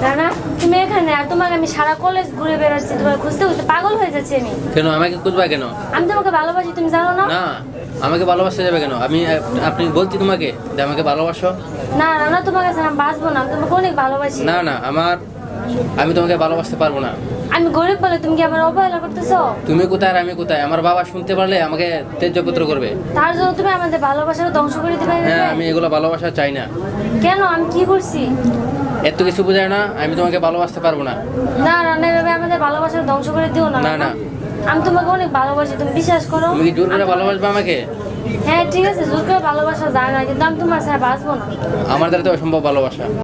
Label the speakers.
Speaker 1: রানা তুমি এখানে, আর তোমাকে আমি সারা কলেজ ঘুরে বেড়াচ্ছি, তোমার খুঁজতে খুঁজতে পাগল হয়ে যাচ্ছে আমি।
Speaker 2: কেন আমাকে খুঁজবা কেন?
Speaker 1: আমি তোমাকে ভালোবাসি, তুমি জানো না?
Speaker 2: না, আমাকে ভালোবাসতে যাবে কেন? আপনি বলছি তোমাকে যে আমাকে ভালোবাসো।
Speaker 1: না রানা, তোমার কাছে আমি বাঁচবো না, আমি তোমাকে অনেক ভালোবাসি।
Speaker 2: না না, আমি তোমাকে ভালোবাসতে পারবো না।
Speaker 1: আমি গরিব বলে তুমি কি আবার অবহেলা করতেছো?
Speaker 2: তুমি কোথায় আর আমি কোথায়? আমার বাবা শুনতে পারলে আমাকে তেজপুত্র করবে।
Speaker 1: তার জন্য তুমি আমাদের ভালোবাসাটা ধ্বংস করে দিবে?
Speaker 2: হ্যাঁ, আমি এগুলো ভালোবাসা চাই না।
Speaker 1: কেন, আমি কি করছি?
Speaker 2: এত কিছু বোঝায় না, আমি তোমাকে ভালোবাসতে পারবো না।
Speaker 1: না রানা, এভাবে আমাদের ভালোবাসাটা ধ্বংস করে দিও না।
Speaker 2: না না,
Speaker 1: আমি তোমাকে অনেক ভালোবাসি, তুমি বিশ্বাস করো।
Speaker 2: তুমি কি জোর করে ভালোবাসবে আমাকে?
Speaker 1: হ্যাঁ ঠিক আছে, জোর করে ভালোবাসা যায় না, কিন্তু আমি তোমার ছাড়া বাঁচবো না।
Speaker 2: আমার দ্বারা তো অসম্ভব ভালোবাসা।